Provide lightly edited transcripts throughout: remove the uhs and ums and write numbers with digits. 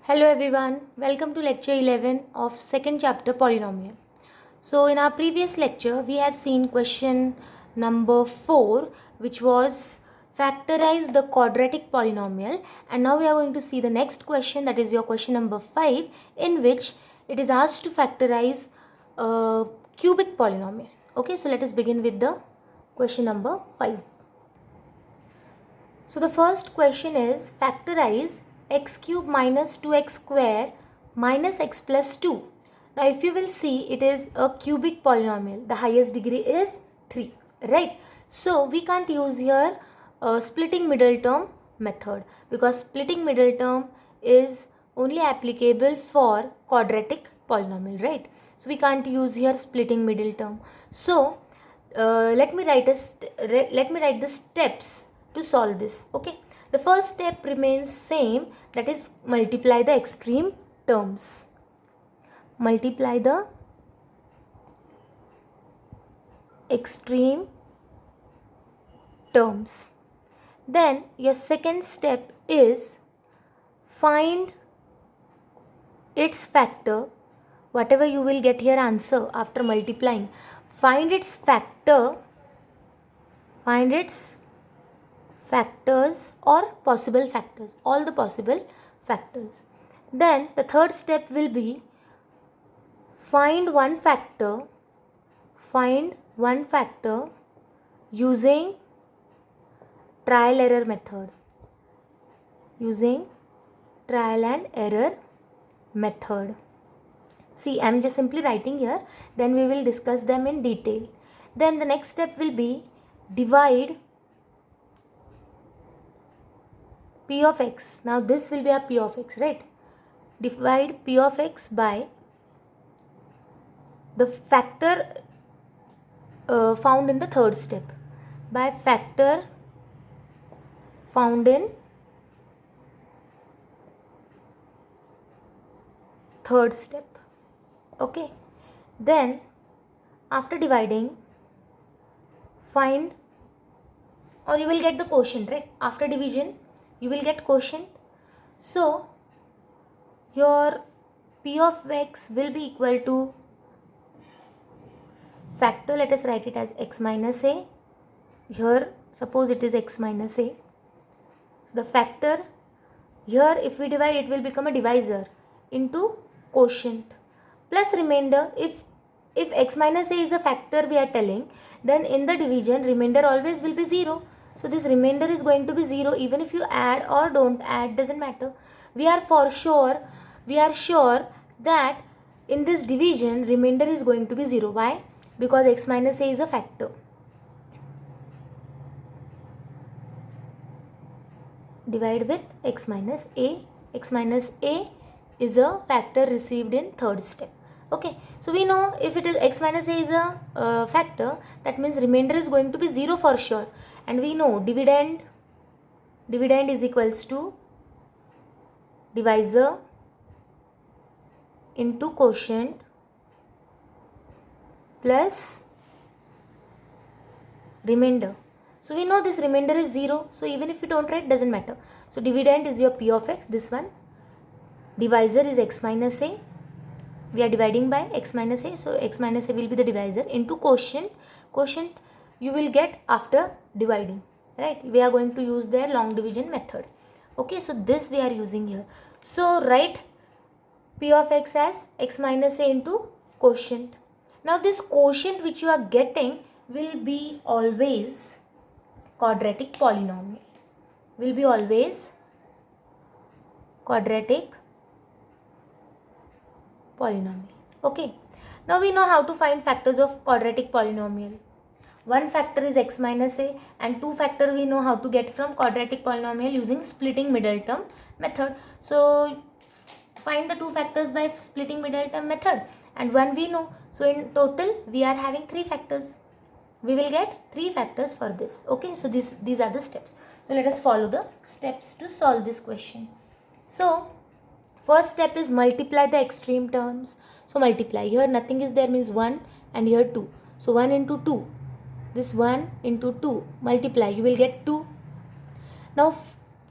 Hello everyone, welcome to lecture 11 of second chapter polynomial. So in our previous lecture we have seen question number 4, which was factorize the quadratic polynomial, and now we are going to see the next question, that is your question number 5, in which it is asked to factorize a cubic polynomial. Okay, so let us begin with the question number 5. So the first question is factorize x cube minus 2x square minus x plus 2. Now if you will see, it is a cubic polynomial. The highest degree is 3, right? So we can't use here splitting middle term method, because splitting middle term is only applicable for quadratic polynomial, right? So we can't use here splitting middle term. So let me write the steps to solve this. Okay, the first step remains same, that is multiply the extreme terms. Multiply the extreme terms. Then your second step is find its factor. Whatever you will get here answer after multiplying, find its factor, find its factors or possible factors, all the possible factors. Then the third step will be find one factor using trial error method, using trial and error method. See, I am just simply writing here, then we will discuss them in detail. Then the next step will be divide p of x. Now this will be a p of x, right? Divide p of x by the factor found in the third step, by factor found in third step. Okay, then after dividing, find, or you will get the quotient, right? After division you will get quotient. So your p of x will be equal to factor, let us write it as x minus a. Here suppose it is x minus a. The factor here, if we divide, it will become a divisor into quotient plus remainder. If x minus a is a factor we are telling, then in the division remainder always will be 0. So this remainder is going to be 0, even if you add or don't add, doesn't matter. We are sure that in this division remainder is going to be 0. Why? Because x minus a is a factor. Divide with x minus a. X minus a is a factor received in third step. Okay, so we know if it is x minus a is a factor, that means remainder is going to be 0 for sure. And we know dividend is equals to divisor into quotient plus remainder. So we know this remainder is 0. So even if you don't write, doesn't matter. So dividend is your p of x, this one. Divisor is x minus a. We are dividing by x minus a. So x minus a will be the divisor into quotient. Quotient you will get after dividing, right? We are going to use their long division method. Okay, so this we are using here. So write p of x as x minus a into quotient. Now this quotient which you are getting will be always quadratic polynomial. Will be always quadratic polynomial. Okay, now we know how to find factors of quadratic polynomial. One factor is x minus a, and two factor we know how to get from quadratic polynomial using splitting middle term method. So find the two factors by splitting middle term method, and one we know. So in total we are having three factors. We will get three factors for this. Okay, so these are the steps. So let us follow the steps to solve this question. So first step is multiply the extreme terms. So multiply, here nothing is there means 1, and here 2. So 1 into 2, this 1 into 2, multiply, you will get 2. Now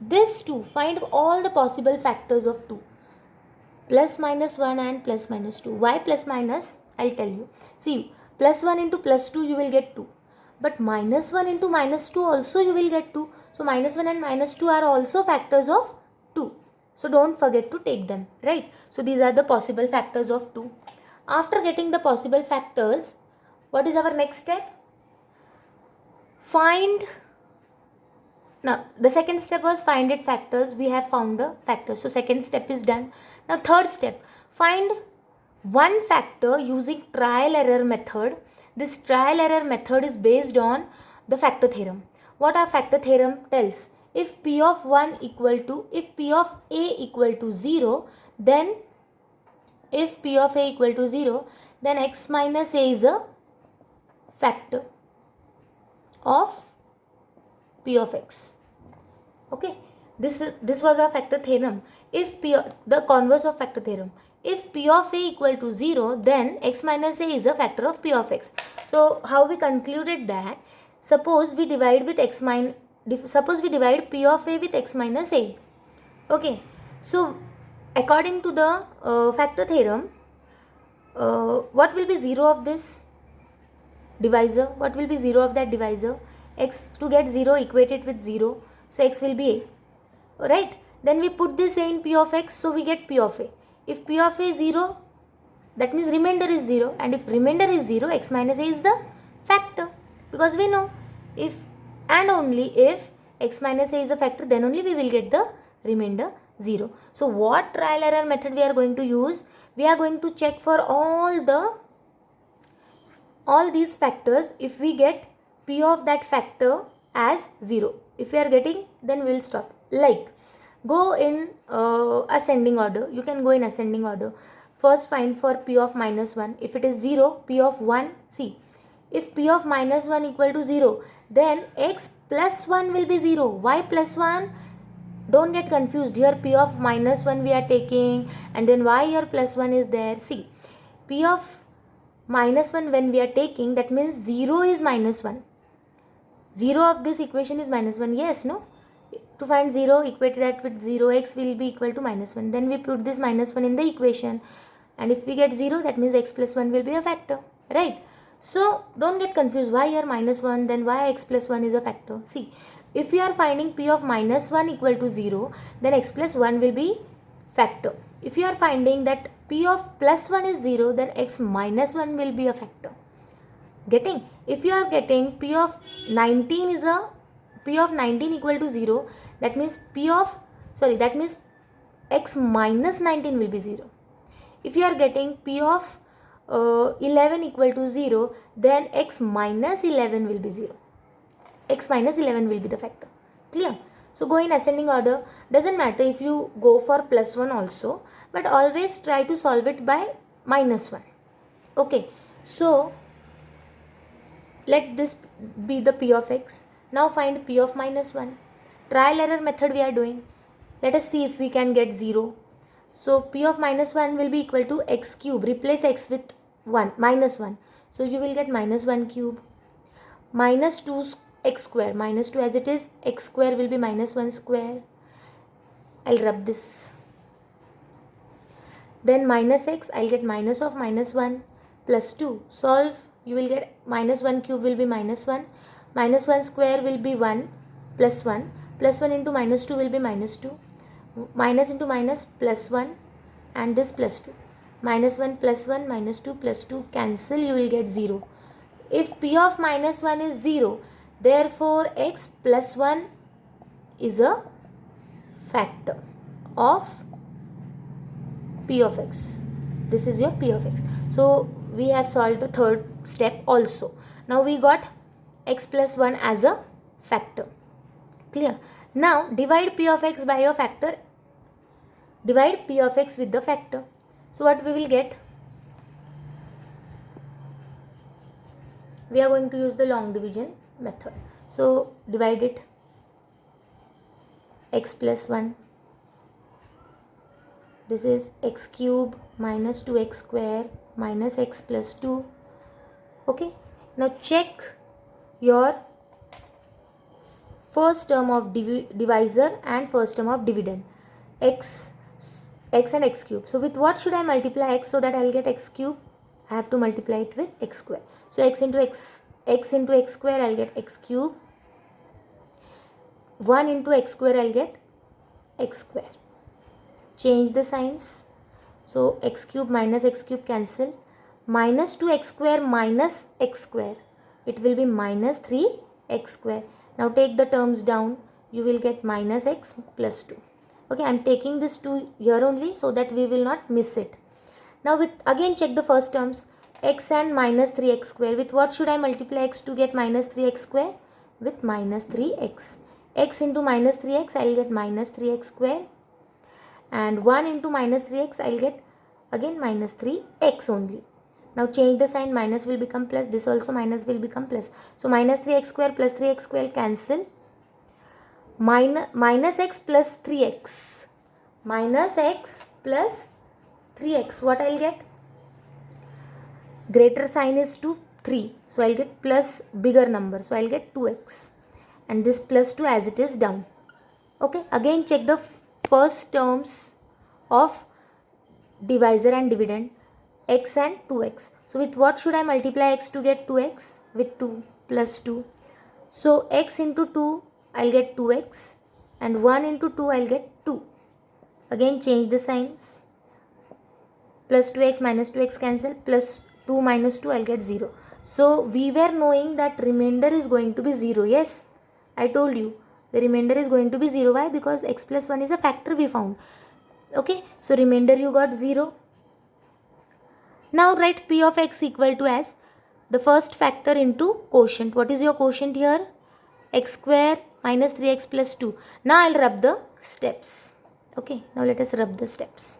this 2, find all the possible factors of 2. plus minus 1 and plus minus 2. Why plus minus? I'll tell you. See, plus 1 into plus 2 you will get 2. But minus 1 into minus 2 also you will get 2. So minus 1 and minus 2 are also factors of 2. So don't forget to take them, right? So these are the possible factors of 2. After getting the possible factors, what is our next step? Now the second step was find its factors. We have found the factors. So second step is done. Now third step, find one factor using trial error method. This trial error method is based on the factor theorem. What our factor theorem tells? If P of P of A equal to 0, then if P of A equal to 0, then x minus a is a factor of P of x. Okay, this was our factor theorem. If the converse of factor theorem, if P of A equal to 0, then x minus a is a factor of P of x. So how we concluded that? Suppose we divide P of A with x minus a. Okay, so according to the factor theorem, what will be 0 of this divisor? What will be 0 of that divisor? X. To get 0, equate it with 0. So x will be a. Right? Then we put this a in P of x, so we get P of a. If P of a is 0, that means remainder is 0. And if remainder is 0, x minus a is the factor. Because we know, if and only if x minus a is a factor, then only we will get the remainder 0. So what trial error method we are going to use? We are going to check for all these factors. If we get P of that factor as 0, if we are getting, then we will stop. Like, go in ascending order. You can go in ascending order. First find for P of minus 1. If it is 0, P of 1, see. If P of minus 1 equal to 0, then x plus 1 will be 0. Why plus 1? Don't get confused. Here P of minus 1 we are taking, and then why here plus 1 is there? See, P of minus 1 when we are taking, that means 0 is minus 1. 0 of this equation is minus 1. Yes, no? To find 0, equate that with 0, x will be equal to minus 1. Then we put this minus 1 in the equation. And if we get 0, that means x plus 1 will be a factor. Right? So, don't get confused. Why here minus 1, then why x plus 1 is a factor? See, if we are finding P of minus 1 equal to 0, then x plus 1 will be factor. If you are finding that P of plus 1 is 0, then x minus 1 will be a factor. Getting? If you are getting P of 19 equal to 0, that means x minus 19 will be 0. If you are getting P of 11 equal to 0, then x minus 11 will be 0. X minus 11 will be the factor. Clear? So go in ascending order. Doesn't matter if you go for plus 1 also, but always try to solve it by minus 1. Okay. So let this be the P of x. Now find P of minus 1. Trial error method we are doing. Let us see if we can get 0. So P of minus 1 will be equal to x cube. Replace x with 1, minus 1. So you will get minus 1 cube. Minus 2 x square. Minus 2 as it is. X square will be minus 1 square. I'll rub this. Then minus x. I'll get minus of minus 1 plus 2. Solve. You will get minus 1 cube will be minus 1. Minus 1 square will be 1 plus 1. Plus 1 into minus 2 will be minus 2. Minus into minus plus 1 and this plus 2. Minus 1 plus 1 minus 2 plus 2 cancel, you will get 0. If P of minus 1 is 0, therefore x plus 1 is a factor of P of x. This is your P of x. So we have solved the third step also. Now we got x plus 1 as a factor. Clear? Now divide P of x by a factor. Divide P of x with the factor. So what we will get? We are going to use the long division method. So divide it. X plus 1. This is x cube minus 2x square minus x plus 2. Okay. Now check your first term of divisor and first term of dividend. X x and x cube. So with what should I multiply x so that I'll get x cube? I have to multiply it with x square. So x into x square, I'll get x cube. 1 into x square, I'll get x square. Change the signs. So x cube minus x cube cancel. Minus 2x square minus x square. It will be minus 3x square. Now take the terms down. You will get minus x plus 2. Okay, I am taking this 2 here only so that we will not miss it. Now with again check the first terms. X and minus 3x square. With what should I multiply x to get minus 3x square? With minus 3x. X into minus 3x, I will get minus 3x square. And 1 into minus 3x, I will get again minus 3x only. Now change the sign, minus will become plus, this also minus will become plus. So minus 3x square plus 3x square cancel. Minus x plus 3x. Minus x plus 3x. What I will get? Greater sign is to 3. So I will get plus bigger number. So I will get 2x. And this plus 2 as it is down. Okay. Again check the first terms of divisor and dividend. X and 2x. So with what should I multiply x to get 2x? With 2 plus 2. So x into 2 I'll get 2x and 1 into 2 I'll get 2. Again change the signs. Plus 2x minus 2x cancel. Plus 2 minus 2 I'll get 0. So we were knowing that remainder is going to be 0. Yes, I told you the remainder is going to be 0. Why? Because x plus 1 is a factor we found. Okay, so remainder you got 0. Now write p of x equal to as the first factor into quotient. What is your quotient here? X square minus 3x plus 2. Now I'll rub the steps. Okay, now let us rub the steps.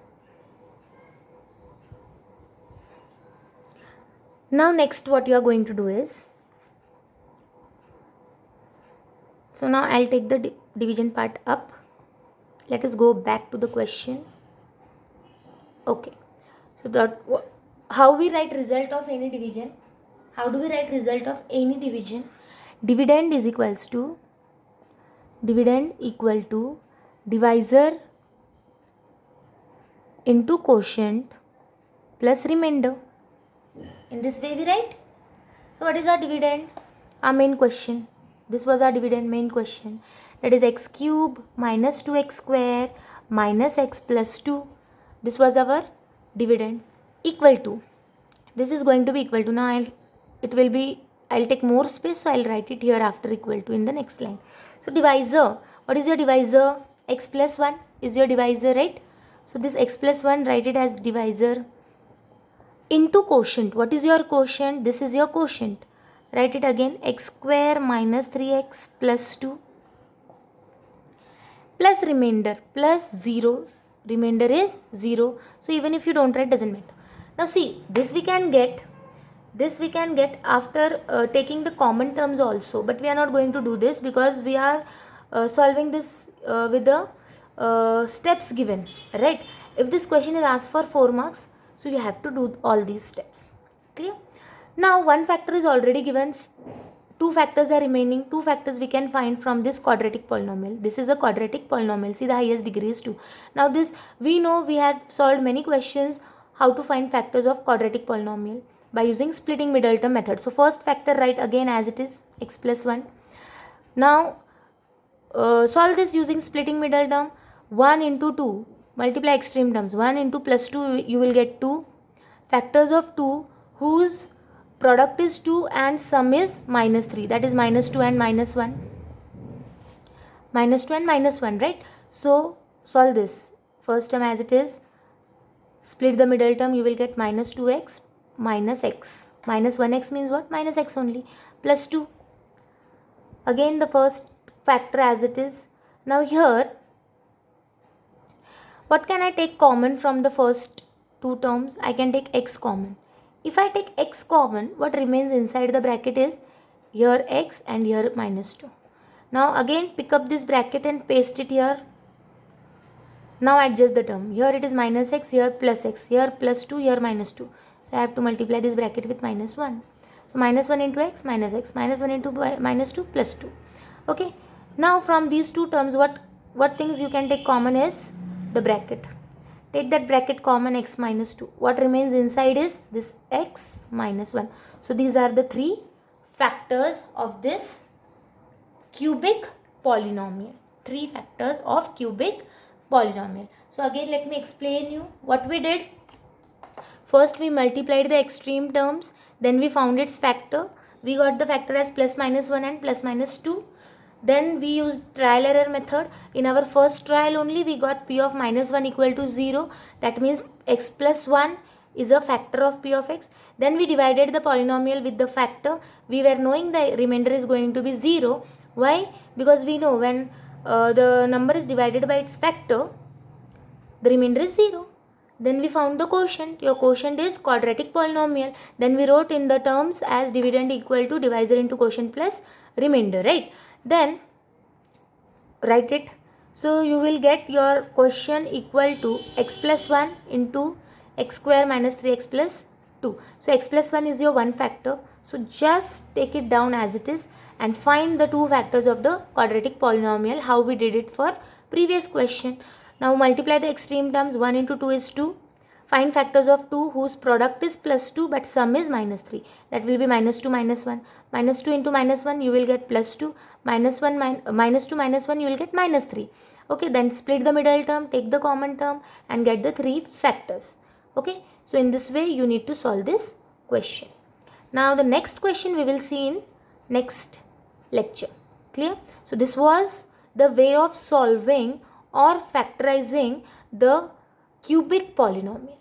Now next what you are going to do is, so now I'll take the division part up. Let us go back to the question. Okay, so that how we write result of any division? How do we write result of any division? Dividend is equals to divisor into quotient plus remainder. In this way we write. So what is our dividend? Our main question. This was our dividend main question. That is x cube minus 2x square minus x plus 2. This was our dividend. Equal to. This is going to be equal to. Now I'll take more space, so I'll write it here after equal to in the next line. So divisor. What is your divisor? X plus 1 is your divisor, right? So this x plus 1, write it as divisor into quotient. What is your quotient? This is your quotient. Write it again. X square minus 3x plus 2 plus remainder plus 0. Remainder is 0. So even if you don't write, doesn't matter. Now see, this we can get after taking the common terms also, but we are not going to do this because we are solving this with the steps given, right? If this question is asked for 4 marks, so you have to do all these steps. Clear? Now one factor is already given, 2 factors are remaining. 2 factors we can find from this quadratic polynomial. This is a quadratic polynomial. See, the highest degree is 2. Now this, we know we have solved many questions how to find factors of quadratic polynomial by using splitting middle term method. So first factor write again as it is, x plus 1. Now solve this using splitting middle term. 1 into 2, multiply extreme terms. 1 into plus 2, you will get 2. Factors of 2 whose product is 2 and sum is minus 3. That is minus 2 and minus 1. Minus 2 and minus 1, right? So solve this. First term as it is. Split the middle term, you will get minus 2x minus x. Minus 1x means what? Minus x only. Plus 2. Again the first factor as it is. Now here, what can I take common from the first 2 terms? I can take x common. If I take x common, what remains inside the bracket is here x and here minus 2. Now again pick up this bracket and paste it here. Now adjust the term. Here it is minus x, here plus x, here plus 2, here minus 2. So I have to multiply this bracket with minus 1. So minus 1 into x, minus 1 into minus 2, plus 2. Okay. Now from these 2 terms, what things you can take common is the bracket. take that bracket common, x minus 2. What remains inside is this x minus 1. So these are the three factors of this cubic polynomial. Three factors of cubic polynomial. So again let me explain you what we did. First we multiplied the extreme terms, then we found its factor. We got the factor as plus minus 1 and plus minus 2. Then we used trial error method. In our first trial only we got p of minus 1 equal to 0. That means x plus 1 is a factor of p of x. Then we divided the polynomial with the factor. We were knowing the remainder is going to be 0. Why? Because we know when the number is divided by its factor, the remainder is 0. Then we found the quotient. Your quotient is quadratic polynomial. Then we wrote in the terms as dividend equal to divisor into quotient plus remainder, right? Then write it. So you will get your quotient equal to x plus 1 into x square minus 3x plus 2. So x plus 1 is your one factor. So just take it down as it is and find the two factors of the quadratic polynomial, how we did it for previous question. Now multiply the extreme terms. 1 into 2 is 2. Find factors of 2 whose product is plus 2 but sum is minus 3. That will be minus 2 minus 1. Minus 2 into minus 1 you will get plus 2. Minus 2 minus 1 you will get minus 3. Okay, then split the middle term, take the common term and get the three factors. Okay, so in this way you need to solve this question. Now the next question we will see in next lecture. Clear? So this was the way of solving or factorizing the cubic polynomial.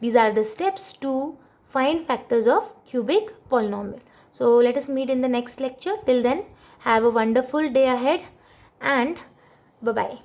These are the steps to find factors of cubic polynomial. So let us meet in the next lecture. Till then, have a wonderful day ahead and bye-bye.